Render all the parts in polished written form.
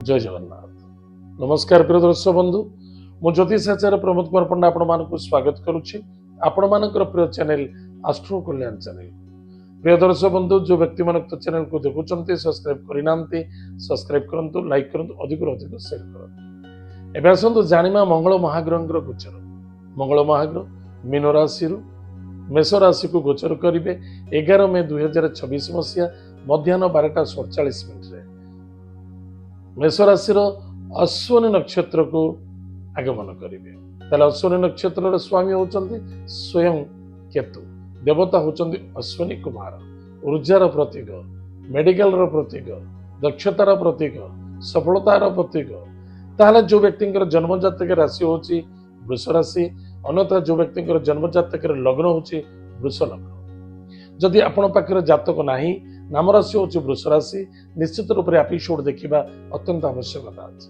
जय जगन्नाथ। नमस्कार प्रिय दर्शक बंधु, मु ज्योतिष आचार्य प्रमोद कुमार पंडा आपण मानक स्वागत करुच्ची आपण मानकर प्रिय चैनल एस्ट्रो कल्याण चैनल। प्रिय दर्शक बंधु, जो व्यक्ति मान चैनल को देखुंत सब्सक्राइब करना सब्सक्राइब करूँ, लाइक करूँ, अधिक अधिक शेयर करूँ। एवं आसतु जानिमा मंगल महाग्रह गोचर। मंगल महाग्रह मीन राशि मेष राशि को गोचर करेंगे 11 मे 2026 मसीहा मध्याह्न 12:47 मेष राशि अश्विनी नक्षत्र को आगमन करेंगे। अश्विनी नक्षत्र स्वामी होचंती स्वयं केतु, देवता होचंती अश्विनी कुमार, ऊर्जार प्रतीक, मेडिकल प्रतीक, दक्षतार प्रतीक, सफलतार प्रतीक। ताहले जो व्यक्ति जन्म जातक राशि होची वृष राशि, अन्यथा जो व्यक्ति जन्म जातक लग्न होची वृष लग्न। जदि आपण पाखरे जातक नाही, नाम राशि होची वृष राशि, निश्चित रूप से एपिसोड देखा अत्यंत आवश्यकता अच्छे।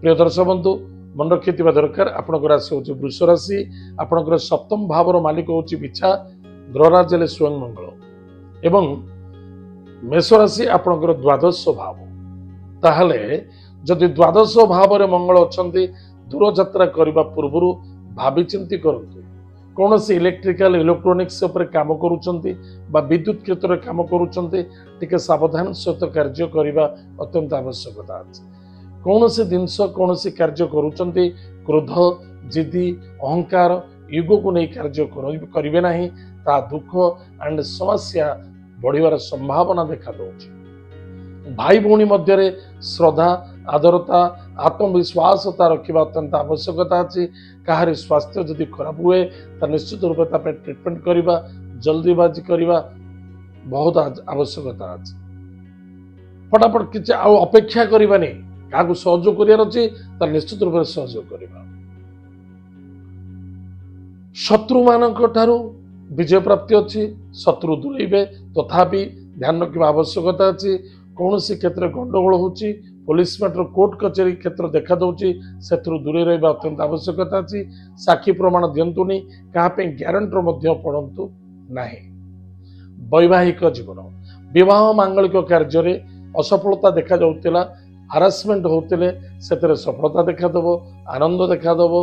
प्रिय दर्शक बंधु, मन रखि दरकार आपण राशि होची वृष राशि, आपण सप्तम भावर मालिक होची बिछा, ग्रहराज हेले स्वयं मंगल एवं मेष राशि आपण द्वादश भाव। ताहले जदि द्वादश भाव में मंगल अच्छे, दूर यात्रा करने पूर्व भावी चिंती करंतु। कौन सी इलेक्ट्रिकल इलेक्ट्रोनिक्स काम करुचंती बा विद्युत क्षेत्र में काम करुचंती, टिके सावधान सहित कार्य करने अत्यंत आवश्यकता अच्छे। कौन सी जिनस कौन सी कार्य करुचंती, क्रोध, जिद्दी, अहंकार, युग को नहीं कार्य करेंगे ना, ता दुख एंड समस्या बढ़िवार संभावना देखा दौर। भाई भौणी मध्य श्रद्धा, आदरता, आत्मविश्वासता रखा अत्यंत आवश्यकता अच्छी। कहार स्वास्थ्य जदि खराब हुए तो निश्चित रूप से ट्रिटमेंट करवा, जल्दीबाजी करवा बहुत आवश्यकता अच्छे। फटाफट किसी अपेक्षा करवानी, क्या सहयोग कर निश्चित रूप से सहयोग करवा। शत्रु मान विजय प्राप्ति अच्छी, शत्रु दूरेबे, तथापि ध्यान रखा आवश्यकता अच्छी। कौन सी क्षेत्र गंडगोल होची, पुलिस मैटर कोर्ट कचेरी क्षेत्र देखा दूसरी से दूरे रहा अत्यंत आवश्यकता अच्छी। साक्षी प्रमाण दिंतुनी, क्या ग्यारंटर पड़तु ना। वैवाहिक जीवन, विवाह मांगलिक कार्य असफलता देखा जाऊला, हारासमेंट होते से सफलता देखादेव, आनंद देखादेव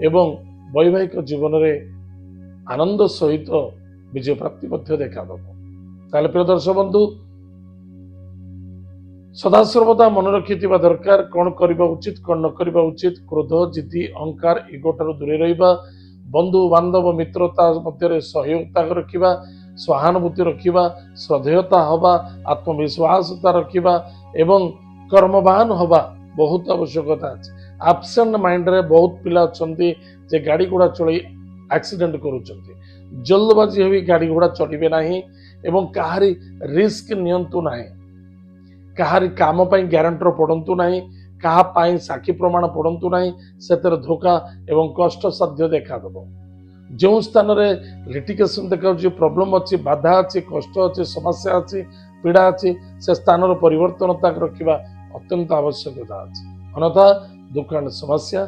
एवं वैवाहिक जीवन में आनंद सहित विजय प्राप्ति देखादेव। ताले प्रिय दर्शक बंधु, सदा सर्वदा मन रखि दरकार कौन करबा उचित कौन न करबा उचित। क्रोध, जिद्दी, अहंकार, इगो ठारू दूरे रहिबा, बंधु बांधव मित्रता मध्य सहयोगिता रखिबा, सहानुभूति रखिबा, श्रद्धेयता हवा, आत्मविश्वासता रखिबा एवं कर्मवान हवा बहुत आवश्यकता अछि। एब्सेंट माइंड रे बहुत पिला अछंती जे गाड़ी घोड़ा चलाई एक्सीडेंट करूचंती। जल्दबाजी होई गाड़ी घोड़ा चलिबे नाही एवं काहारी रिस्क नियंतु नाही, कहारी काम पाई ग्यारंटर पड़तु ना, क्या साक्षी प्रमाण पड़तु ना, से धोखा एवं कष्ट साध्य देखादेव। जो स्थान में लिटिगेशन देखा प्रोब्लेम अच्छी, बाधा अच्छी, कष्ट अच्छी, समस्या अच्छी, पीड़ा अच्छी, से स्थान परिवर्तन रखा अत्यंत आवश्यकता अच्छी। अन्यथा दुख एंड समस्या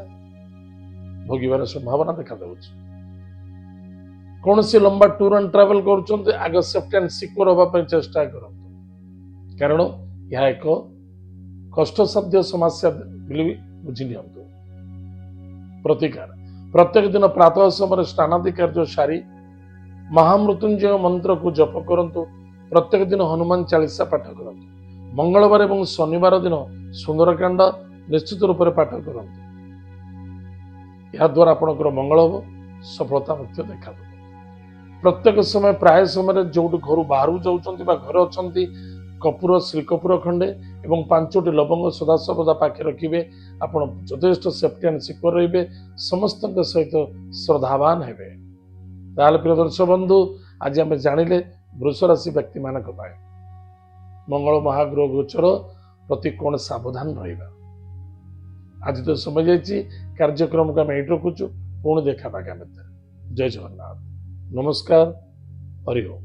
भोगार संभावना देखा दूसरी। कौन सी लंबा टूर एंड ट्रावेल कर आगे सेफ्टी एंड सिक्योर होगा चेष्टा करूँ, कारण यह एक कष्टसाध्य समस्या बुझी नि। प्रतिकार प्रत्येक दिन प्रातः समय स्नानादि कार्य सारी महामृत्युंजय मंत्र को जप करंतु। प्रत्येक दिन हनुमान चालीसा पाठ करंतु। मंगलवार एवं शनिवार दिन सुंदरकांड निश्चित रूप से पाठ करंतु। या द्वारा आपनकर मंगल हो, सफलता देखा। प्रत्येक समय प्राय समय जो घर बाहर जाऊँ घर अच्छा, कपूर श्रीकपूर खंडे एवं 5टी लवंग सदासर्वदा पाखे रखिए। आपण यथेष्ट सेफ्टी एंड सिक्योर रे, समस्त सहित श्रद्धावान हेबे। ताल प्रिय दर्शक बंधु, आज आम जानिले वृष राशि व्यक्ति मान मंगल महाग्रह गोचर प्रति कौन सावधान रहिबा। आज तो समय जाइए, कार्यक्रम को आम ये रखुचु, पुणी देखा। जय जगन्नाथ, नमस्कार, हरि ओम।